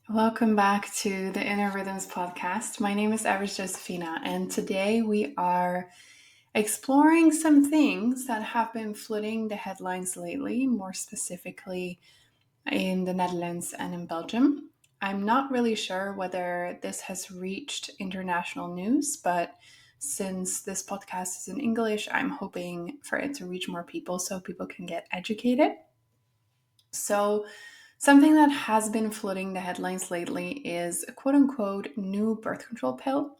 Welcome back to the Inner Rhythms podcast. My name is Iris Josephina, and today we are exploring some things that have been flooding the headlines lately, more specifically in the Netherlands and in Belgium. I'm not really sure whether this has reached international news, but since this podcast is in English, I'm hoping for it to reach more people so people can get educated. So, something that has been flooding the headlines lately is a quote unquote new birth control pill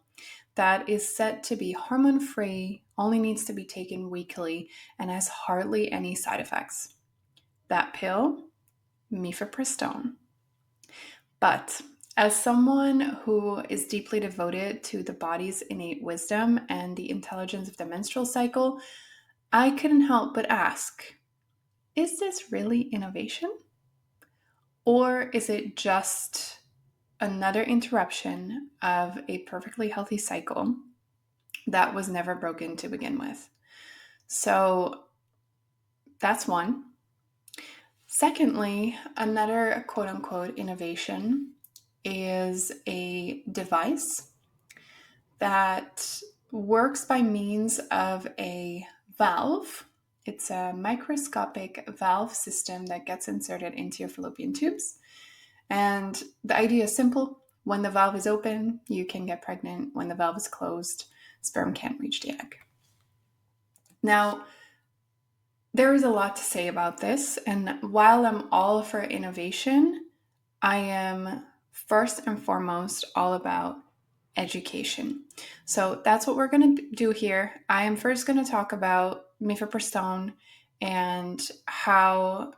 that is said to be hormone free, only needs to be taken weekly, and has hardly any side effects. That pill, Mifepristone. But as someone who is deeply devoted to the body's innate wisdom and the intelligence of the menstrual cycle, I couldn't help but ask, is this really innovation? Or is it just another interruption of a perfectly healthy cycle that was never broken to begin with? So that's one. Secondly, another quote unquote innovation is a device that works by means of a valve. It's a microscopic valve system that gets inserted into your fallopian tubes. And the idea is simple. When the valve is open, you can get pregnant. When the valve is closed, sperm can't reach the egg. Now, there is a lot to say about this. And while I'm all for innovation, I am first and foremost all about education. So that's what we're going to do here. I am first going to talk about Mifepristone and how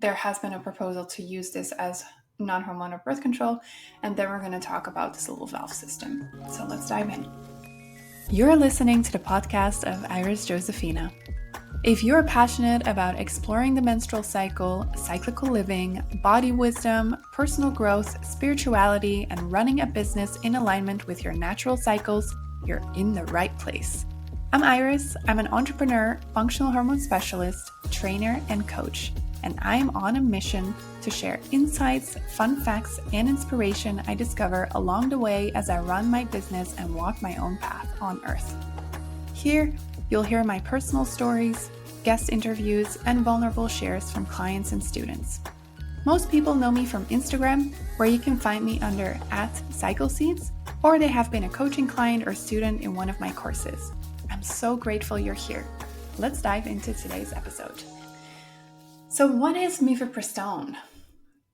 there has been a proposal to use this as non-hormonal birth control, and then we're going to talk about this little valve system. So let's dive in. You're listening to the podcast of Iris Josephina. If you're passionate about exploring the menstrual cycle, cyclical living, body wisdom, personal growth, spirituality, and running a business in alignment with your natural cycles, you're in the right place. I'm Iris. I'm an entrepreneur, functional hormone specialist, trainer, and coach. And I am on a mission to share insights, fun facts, and inspiration I discover along the way as I run my business and walk my own path on Earth. Here, you'll hear my personal stories, guest interviews, and vulnerable shares from clients and students. Most people know me from Instagram, where you can find me under @CycleSeeds, or they have been a coaching client or student in one of my courses. I'm so grateful you're here. Let's dive into today's episode. So what is Mifepristone?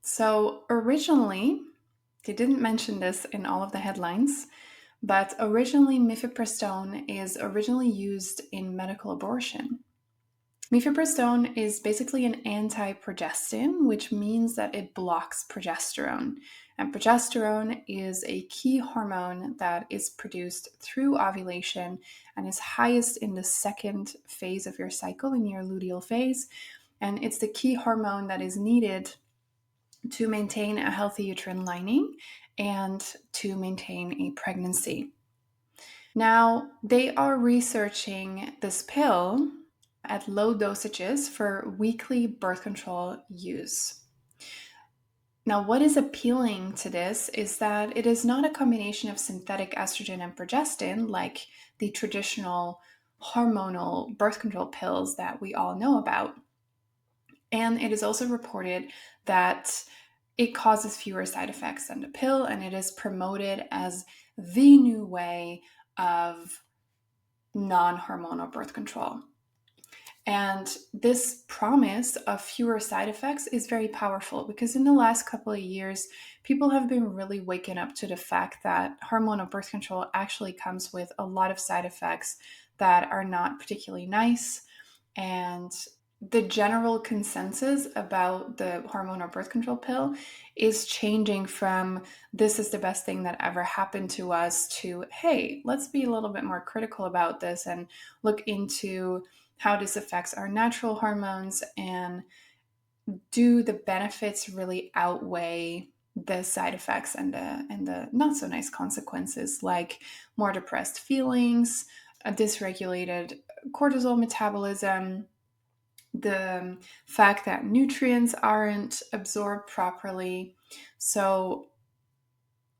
So originally, they didn't mention this in all of the headlines, but originally Mifepristone is originally used in medical abortion. Mifepristone is basically an anti-progestin, which means that it blocks progesterone. And progesterone is a key hormone that is produced through ovulation and is highest in the second phase of your cycle, in your luteal phase. And it's the key hormone that is needed to maintain a healthy uterine lining and to maintain a pregnancy. Now, they are researching this pill at low dosages for weekly birth control use. Now, what is appealing to this is that it is not a combination of synthetic estrogen and progestin like the traditional hormonal birth control pills that we all know about. And it is also reported that it causes fewer side effects than the pill, and it is promoted as the new way of non-hormonal birth control. And this promise of fewer side effects is very powerful because in the last couple of years, people have been really waking up to the fact that hormonal birth control actually comes with a lot of side effects that are not particularly nice. And the general consensus about the hormonal birth control pill is changing from this is the best thing that ever happened to us to, hey, let's be a little bit more critical about this and look into how this affects our natural hormones and do the benefits really outweigh the side effects and the not so nice consequences, like more depressed feelings, a dysregulated cortisol metabolism, the fact that nutrients aren't absorbed properly. So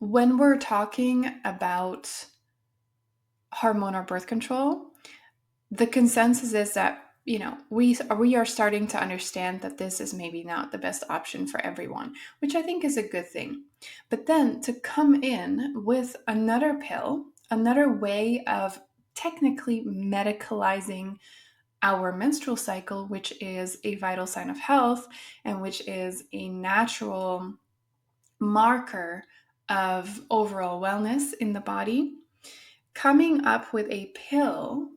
when we're talking about hormonal birth control, the consensus is that we are starting to understand that this is maybe not the best option for everyone, which I think is a good thing. But then to come in with another pill, another way of technically medicalizing our menstrual cycle, which is a vital sign of health and which is a natural marker of overall wellness in the body, coming up with a pill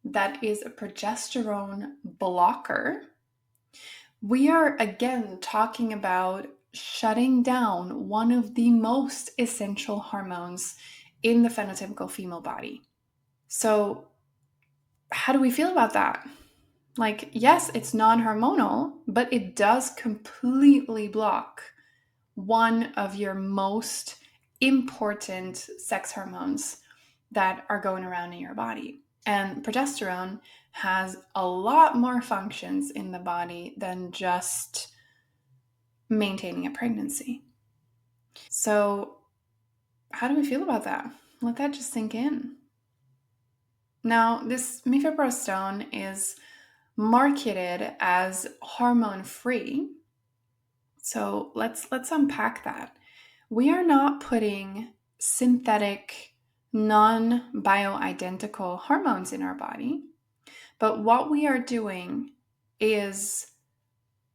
that is a progesterone blocker, we are again talking about shutting down one of the most essential hormones in the phenotypical female body. So, how do we feel about that? Like, yes, it's non-hormonal, but it does completely block one of your most important sex hormones that are going around in your body. And progesterone has a lot more functions in the body than just maintaining a pregnancy. So, how do we feel about that? Let that just sink in. Now, this mifepristone is marketed as hormone-free. So, let's unpack that. We are not putting synthetic, non-bioidentical hormones in our body. But what we are doing is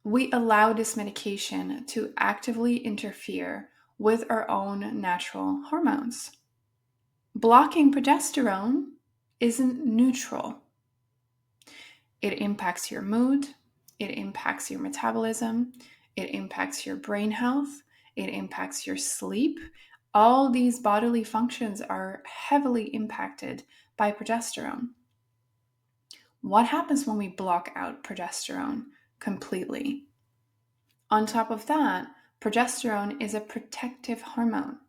we allow this medication to actively interfere with our own natural hormones. Blocking progesterone isn't neutral. It impacts your mood, it impacts your metabolism, it impacts your brain health, it impacts your sleep. All these bodily functions are heavily impacted by progesterone. What happens when we block out progesterone completely? On top of that, progesterone is a protective hormone.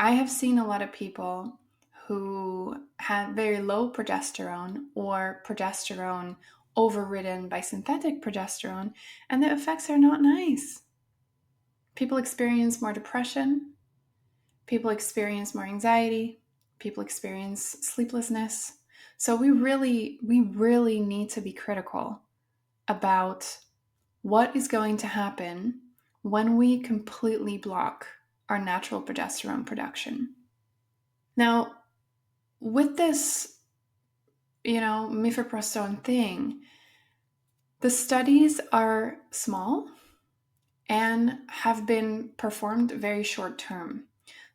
I have seen a lot of people who have very low progesterone or progesterone overridden by synthetic progesterone, and the effects are not nice. People experience more depression, people experience more anxiety, people experience sleeplessness. So we really need to be critical about what is going to happen when we completely block our natural progesterone production. Now, with this, mifepristone thing, the studies are small and have been performed very short term.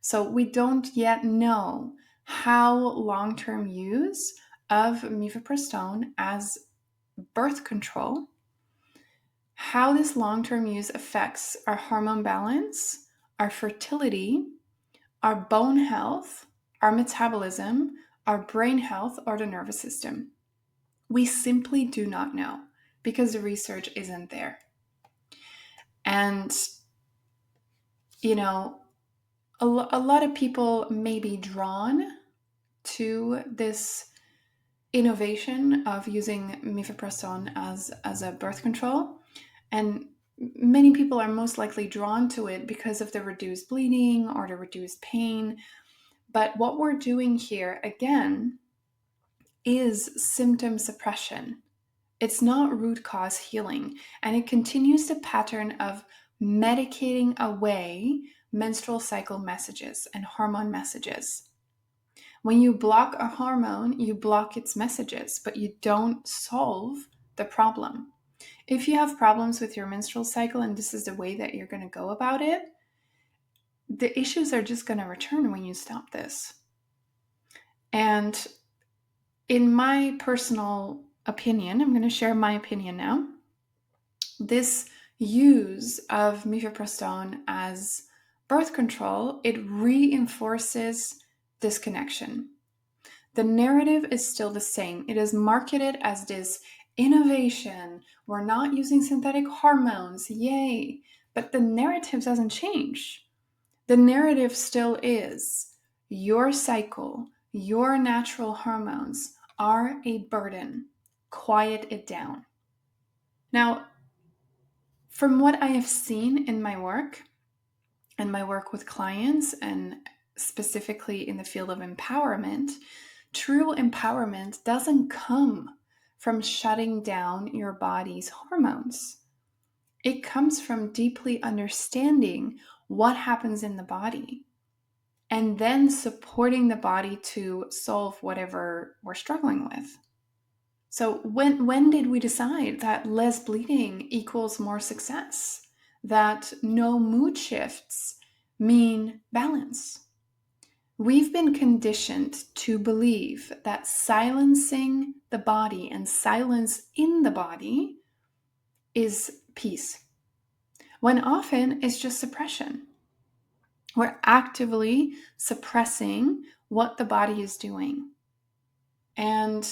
So we don't yet know how long-term use of mifepristone as birth control, how this long-term use affects our hormone balance, our fertility, our bone health, our metabolism, our brain health, or the nervous system. We simply do not know because the research isn't there. And, a lot of people may be drawn to this innovation of using mifepristone as a birth control. And many people are most likely drawn to it because of the reduced bleeding or the reduced pain. But what we're doing here, again, is symptom suppression. It's not root cause healing. And it continues the pattern of medicating away menstrual cycle messages and hormone messages. When you block a hormone, you block its messages, but you don't solve the problem. If you have problems with your menstrual cycle and this is the way that you're going to go about it, the issues are just going to return when you stop this. And in my personal opinion, I'm going to share my opinion now. This use of mifepristone as birth control, it reinforces this connection. The narrative is still the same. It is marketed as this innovation. We're not using synthetic hormones. Yay. But the narrative doesn't change. The narrative still is your cycle, your natural hormones are a burden. Quiet it down. Now, from what I have seen in my work, and my work with clients, and specifically in the field of empowerment, true empowerment doesn't come from shutting down your body's hormones. It comes from deeply understanding what happens in the body and then supporting the body to solve whatever we're struggling with. So when did we decide that less bleeding equals more success? That no mood shifts mean balance? We've been conditioned to believe that silencing the body and silence in the body is peace, when often it's just suppression. We're actively suppressing what the body is doing. And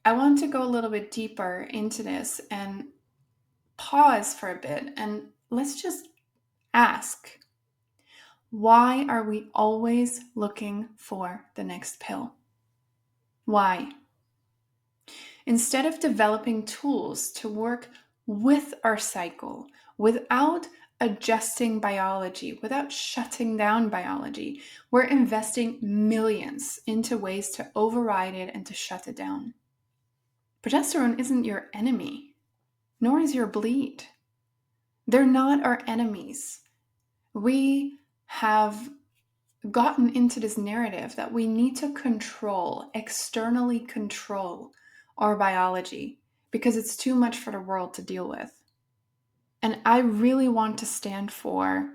I want to go a little bit deeper into this and pause for a bit and let's just ask, why are we always looking for the next pill? Why? Instead of developing tools to work with our cycle without adjusting biology, without shutting down biology, we're investing millions into ways to override it and to shut it down. Progesterone isn't your enemy, nor is your bleed. They're not our enemies. We have gotten into this narrative that we need to externally control our biology because it's too much for the world to deal with. And I really want to stand for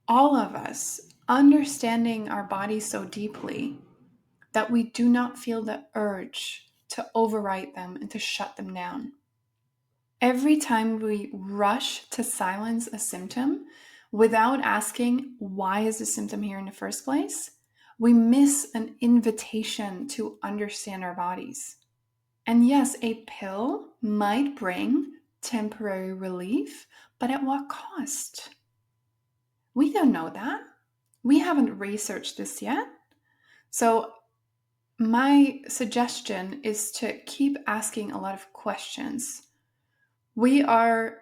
all of us understanding our bodies so deeply that we do not feel the urge to overwrite them and to shut them down. Every time we rush to silence a symptom without asking, why is the symptom here in the first place? We miss an invitation to understand our bodies. And yes, a pill might bring temporary relief, but at what cost? We don't know that. We haven't researched this yet. So my suggestion is to keep asking a lot of questions. We are,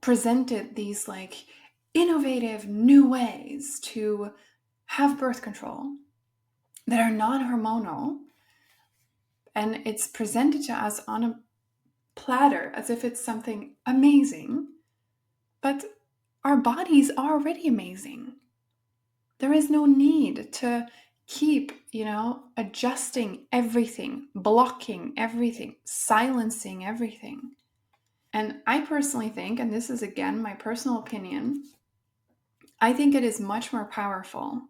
presented these like innovative new ways to have birth control that are non-hormonal, and it's presented to us on a platter as if it's something amazing, but our bodies are already amazing. There is no need to keep, adjusting everything, blocking everything, silencing everything. And I personally think, and this is again my personal opinion, I think it is much more powerful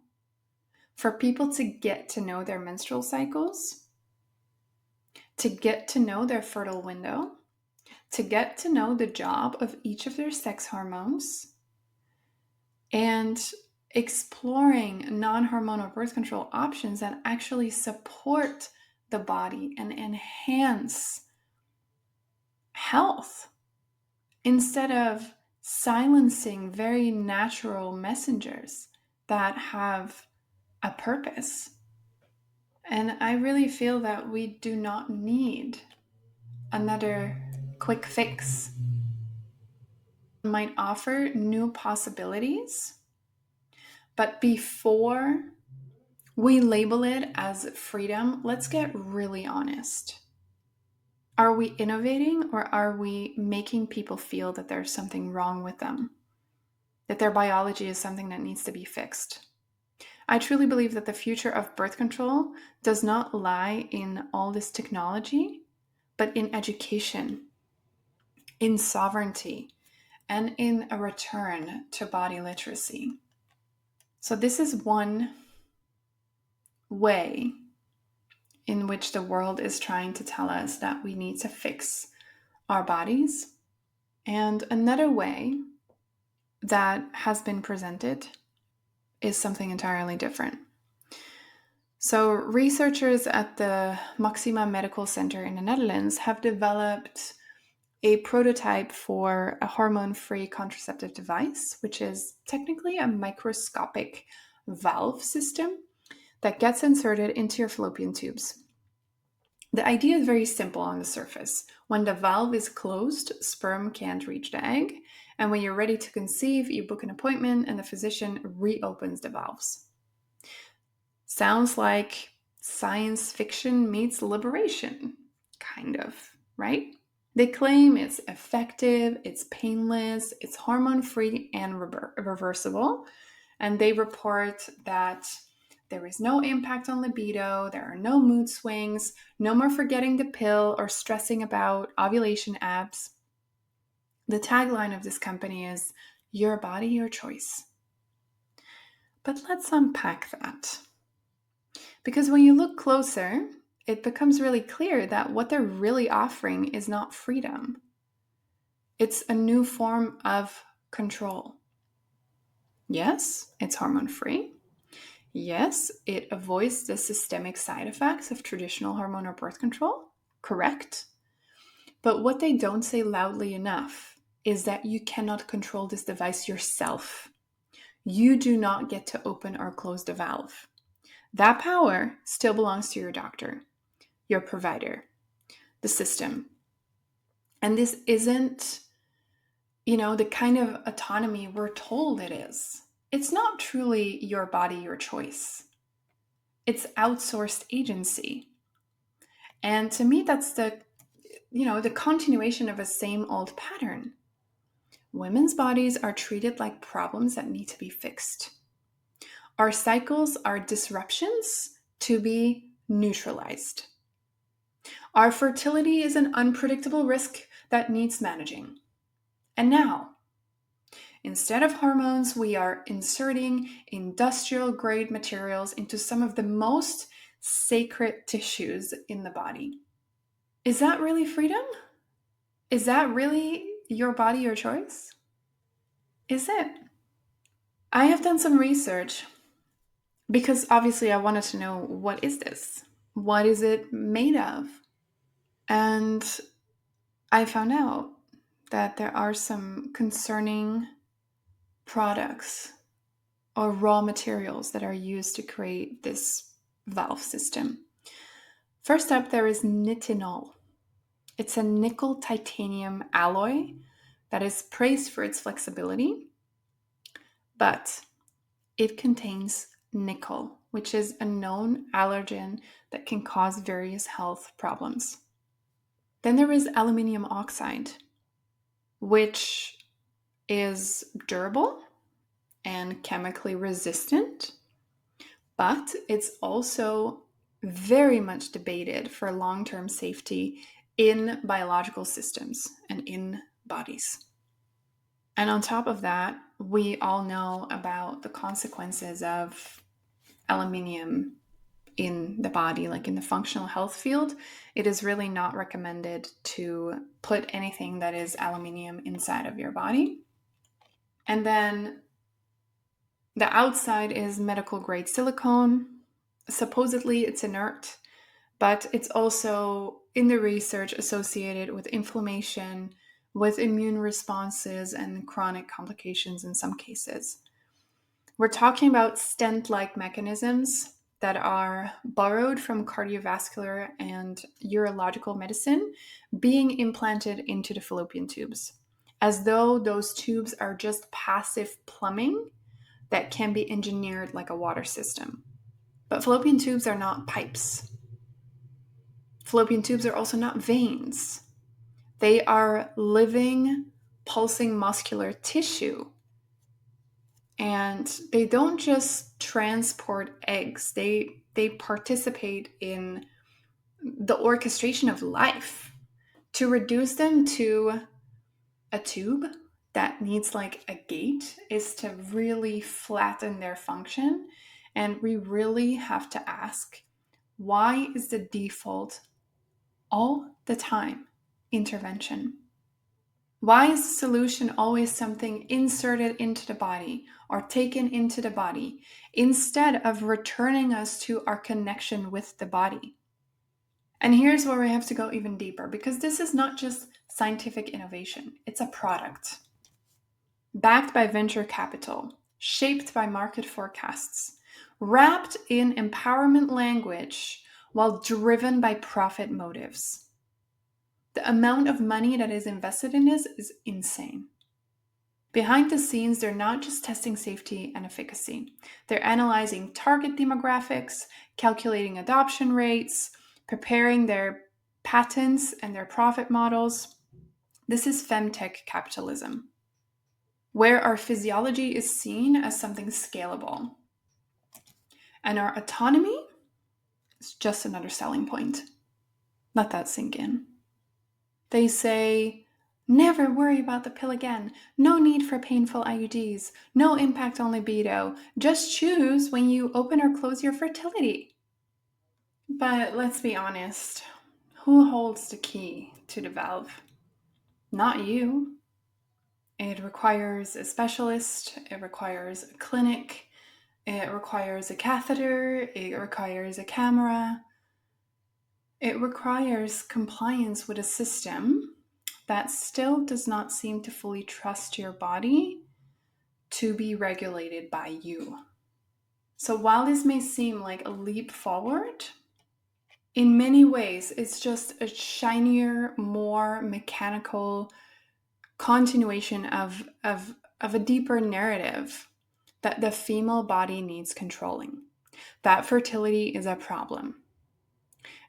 for people to get to know their menstrual cycles, to get to know their fertile window, to get to know the job of each of their sex hormones, and exploring non-hormonal birth control options that actually support the body and enhance health, instead of silencing very natural messengers that have a purpose. And I really feel that we do not need another quick fix. It might offer new possibilities, but before we label it as freedom, let's get really honest. Are we innovating, or are we making people feel that there's something wrong with them? That their biology is something that needs to be fixed? I truly believe that the future of birth control does not lie in all this technology, but in education, in sovereignty, and in a return to body literacy. So this is one way in which the world is trying to tell us that we need to fix our bodies. And another way that has been presented is something entirely different. So researchers at the Maxima Medical Center in the Netherlands have developed a prototype for a hormone-free contraceptive device, which is technically a microscopic valve system that gets inserted into your fallopian tubes. The idea is very simple on the surface. When the valve is closed, sperm can't reach the egg, And when you're ready to conceive, you book an appointment and the physician reopens the valves. Sounds like science fiction meets liberation, kind of, right? They claim it's effective, it's painless, it's hormone-free and reversible. And they report that there is no impact on libido, there are no mood swings, no more forgetting the pill or stressing about ovulation apps. The tagline of this company is, "Your body, your choice." But let's unpack that. Because when you look closer, it becomes really clear that what they're really offering is not freedom. It's a new form of control. Yes, it's hormone-free. Yes, it avoids the systemic side effects of traditional hormone or birth control. Correct. But what they don't say loudly enough is that you cannot control this device yourself. You do not get to open or close the valve. That power still belongs to your doctor, your provider, the system. And this isn't, the kind of autonomy we're told it is. It's not truly your body, your choice. It's outsourced agency. And to me, that's the continuation of a same old pattern. Women's bodies are treated like problems that need to be fixed. Our cycles are disruptions to be neutralized. Our fertility is an unpredictable risk that needs managing. And now, instead of hormones, we are inserting industrial-grade materials into some of the most sacred tissues in the body. Is that really freedom? Is that really your body, your choice? Is it? I have done some research because obviously I wanted to know, what is this? What is it made of? And I found out that there are some concerning products or raw materials that are used to create this valve system. First up, there is nitinol. It's a nickel titanium alloy that is praised for its flexibility, but it contains nickel, which is a known allergen that can cause various health problems. Then there is aluminium oxide, which is durable and chemically resistant, but it's also very much debated for long-term safety in biological systems and in bodies. And on top of that, we all know about the consequences of aluminium in the body, like in the functional health field. It is really not recommended to put anything that is aluminium inside of your body. And then the outside is medical grade silicone. Supposedly it's inert, but it's also in the research associated with inflammation, with immune responses, and chronic complications in some cases. We're talking about stent-like mechanisms that are borrowed from cardiovascular and urological medicine being implanted into the fallopian tubes, as though those tubes are just passive plumbing that can be engineered like a water system. But fallopian tubes are not pipes. Fallopian tubes are also not veins. They are living, pulsing muscular tissue. And they don't just transport eggs. They participate in the orchestration of life. To reduce them to a tube that needs like a gate is to really flatten their function. And we really have to ask, why is the default all the time intervention? Why is the solution always something inserted into the body or taken into the body instead of returning us to our connection with the body? And here's where we have to go even deeper, because this is not just scientific innovation, it's a product. Backed by venture capital, shaped by market forecasts, wrapped in empowerment language while driven by profit motives. The amount of money that is invested in this is insane. Behind the scenes, they're not just testing safety and efficacy. They're analyzing target demographics, calculating adoption rates, preparing their patents and their profit models. This is femtech capitalism, where our physiology is seen as something scalable. And our autonomy is just another selling point. Let that sink in. They say, never worry about the pill again. No need for painful IUDs. No impact on libido. Just choose when you open or close your fertility. But let's be honest. Who holds the key to the valve? Not you. It requires a specialist. It requires a clinic. It requires a catheter. It requires a camera. It requires compliance with a system that still does not seem to fully trust your body to be regulated by you. So while this may seem like a leap forward, in many ways, it's just a shinier, more mechanical continuation of a deeper narrative that the female body needs controlling, that fertility is a problem,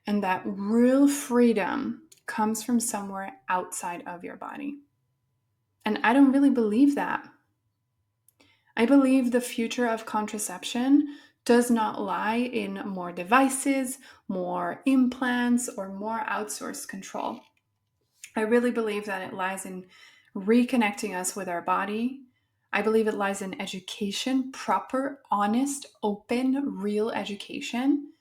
and that real freedom comes from somewhere outside of your body. And I don't really believe that. I believe the future of contraception does not lie in more devices, more implants, or more outsourced control. I really believe that it lies in reconnecting us with our body. I believe it lies in education, proper, honest, open, real education.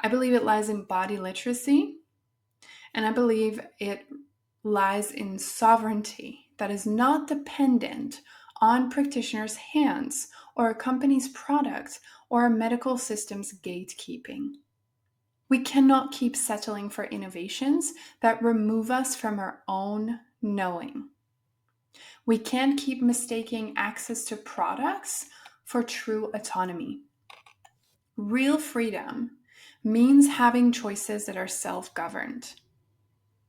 I believe it lies in body literacy. And I believe it lies in sovereignty that is not dependent on practitioners' hands or a company's product or a medical system's gatekeeping. We cannot keep settling for innovations that remove us from our own knowing. We can't keep mistaking access to products for true autonomy. Real freedom means having choices that are self-governed.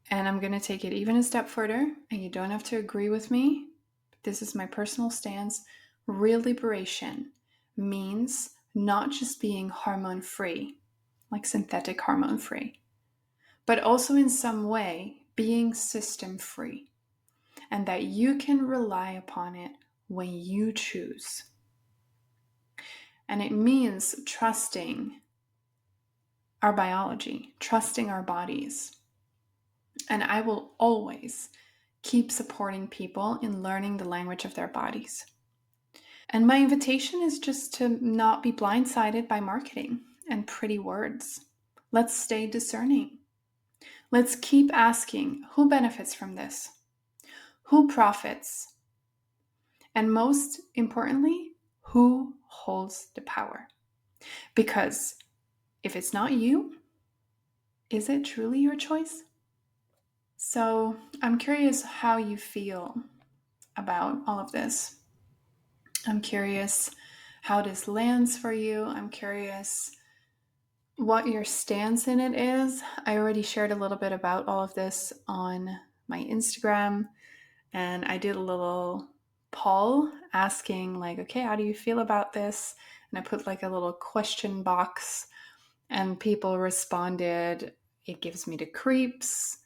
And I'm going to take it even a step further, and you don't have to agree with me. This is my personal stance. Real liberation means not just being hormone-free, like synthetic hormone-free, but also in some way being system-free, and that you can rely upon it when you choose. And it means trusting our biology, trusting our bodies. And I will always keep supporting people in learning the language of their bodies. And my invitation is just to not be blindsided by marketing and pretty words. Let's stay discerning. Let's keep asking who benefits from this, who profits, and most importantly, who holds the power. Because if it's not you, is it truly your choice? So I'm curious how you feel about all of this. I'm curious how this lands for you. I'm curious what your stance in it is. I already shared a little bit about all of this on my Instagram, and I did a little poll asking like, okay, how do you feel about this? And I put like a little question box, and people responded, it gives me the creeps.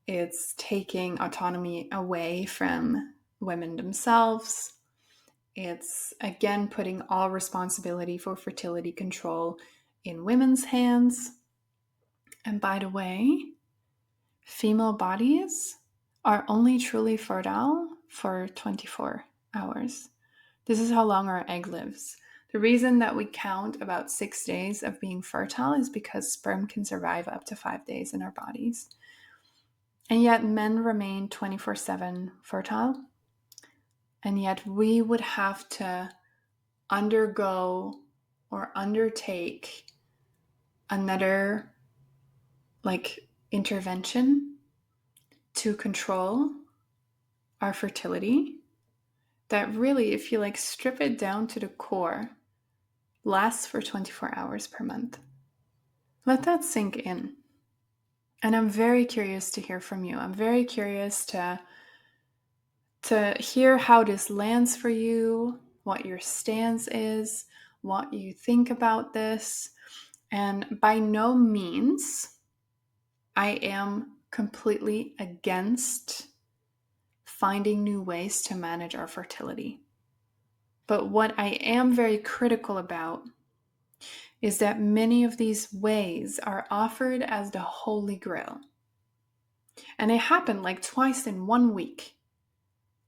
It's taking autonomy away from women themselves. It's, again, putting all responsibility for fertility control in women's hands. And by the way, female bodies are only truly fertile for 24 hours. This is how long our egg lives. The reason that we count about 6 days of being fertile is because sperm can survive up to 5 days in our bodies. And yet men remain 24/7 fertile. And yet we would have to undergo or undertake another intervention to control our fertility that really, if you strip it down to the core, lasts for 24 hours per month. Let that sink in. And I'm very curious to hear from you. I'm very curious to to hear how this lands for you, what your stance is, what you think about this. And by no means I am completely against finding new ways to manage our fertility. But what I am very critical about is that many of these ways are offered as the holy grail. And it happened like twice in 1 week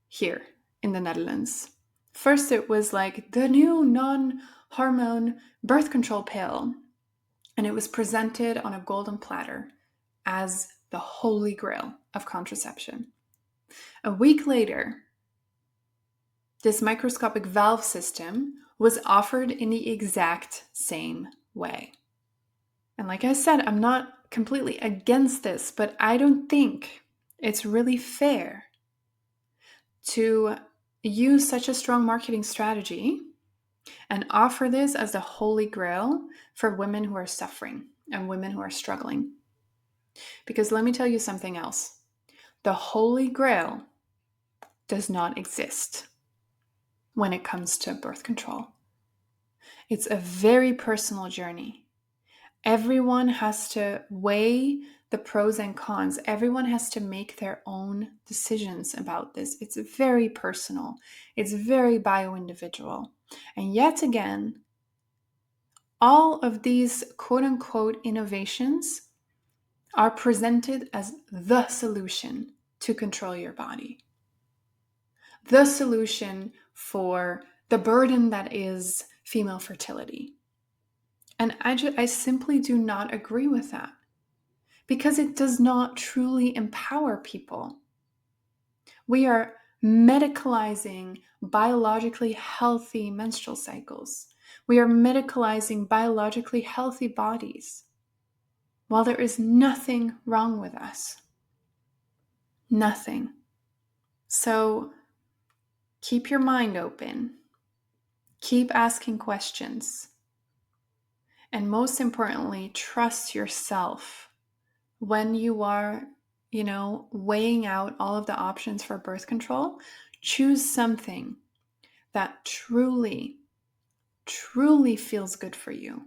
here in the Netherlands. First, it was like the new non-hormone birth control pill, and it was presented on a golden platter as the holy grail of contraception. A week later, this microscopic valve system was offered in the exact same way. And like I said, I'm not completely against this, but I don't think it's really fair to use such a strong marketing strategy and offer this as the holy grail for women who are suffering and women who are struggling. Because let me tell you something else. The holy grail does not exist when it comes to birth control. It's a very personal journey. Everyone has to weigh the pros and cons. Everyone has to make their own decisions about this. It's very personal. It's very bio-individual. And yet again, all of these quote-unquote innovations are presented as the solution to control your body. The solution for the burden that is female fertility. And I simply do not agree with that, because it does not truly empower people. We are medicalizing biologically healthy menstrual cycles. We are medicalizing biologically healthy bodies, while there is nothing wrong with us. Nothing. So keep your mind open. Keep asking questions. And most importantly, trust yourself when you are, weighing out all of the options for birth control. Choose something that truly, truly feels good for you.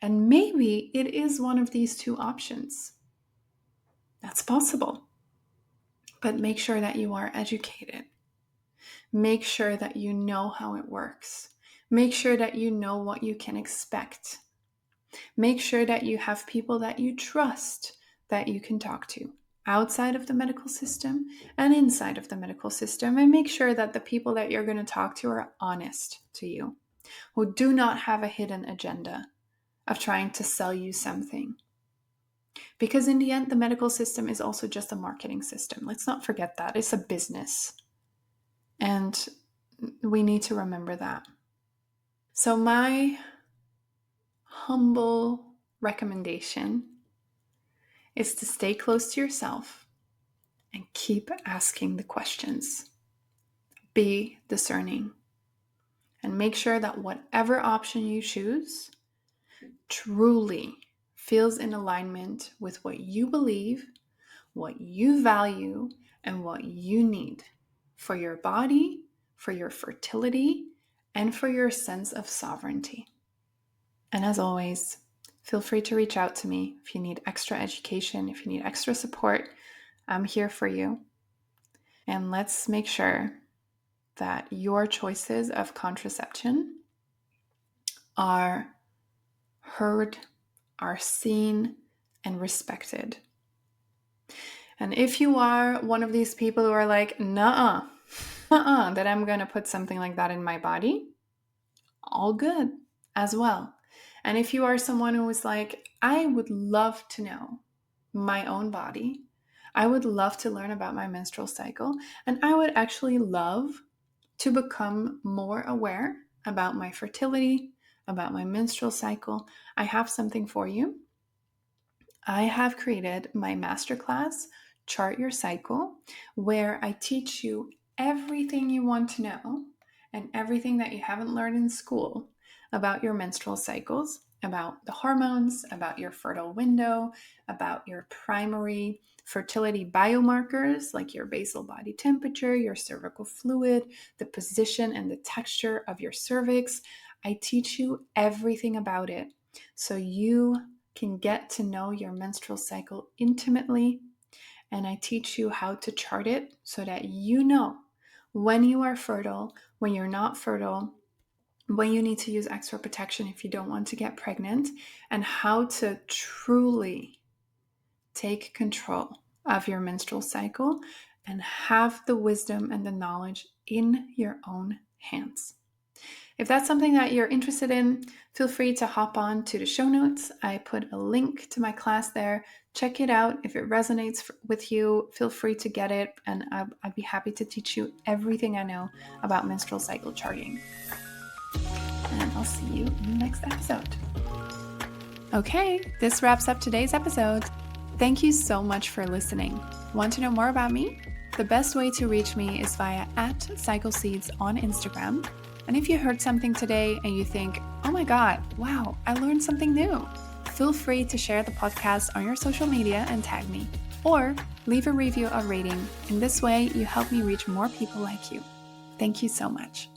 And maybe it is one of these two options. That's possible. But make sure that you are educated. Make sure that you know how it works. Make sure that you know what you can expect. Make sure that you have people that you trust that you can talk to outside of the medical system and inside of the medical system. And make sure that the people that you're going to talk to are honest to you, who do not have a hidden agenda of trying to sell you something. Because in the end, the medical system is also just a marketing system. Let's not forget that. It's a business. And we need to remember that. So my humble recommendation is to stay close to yourself and keep asking the questions. Be discerning. And make sure that whatever option you choose truly feels in alignment with what you believe, what you value, and what you need for your body, for your fertility, and for your sense of sovereignty. And as always, feel free to reach out to me if you need extra education, if you need extra support. I'm here for you. And let's make sure that your choices of contraception are heard, are seen, and respected. And if you are one of these people who are like, that I'm going to put something like that in my body, all good as well. And if you are someone who is like, I would love to know my own body, I would love to learn about my menstrual cycle, and I would actually love to become more aware about my fertility, about my menstrual cycle, I have something for you. I have created my masterclass, Chart Your Cycle, where I teach you everything you want to know and everything that you haven't learned in school about your menstrual cycles. about the hormones, about your fertile window, about your primary fertility biomarkers like your basal body temperature, your cervical fluid, the position and the texture of your cervix. I teach you everything about it so you can get to know your menstrual cycle intimately. And I teach you how to chart it so that you know when you are fertile, when you're not fertile, when you need to use extra protection if you don't want to get pregnant, and how to truly take control of your menstrual cycle and have the wisdom and the knowledge in your own hands. If that's something that you're interested in, feel free to hop on to the show notes. I put a link to my class there. Check it out. If it resonates with you, feel free to get it, and I'd be happy to teach you everything I know about menstrual cycle charting. And I'll see you in the next episode. Okay, this wraps up today's episode. Thank you so much for listening. Want to know more about me? The best way to reach me is via @CycleSeeds on Instagram. And if you heard something today and you think, oh my God, wow, I learned something new, feel free to share the podcast on your social media and tag me, or leave a review or rating. In this way, you help me reach more people like you. Thank you so much.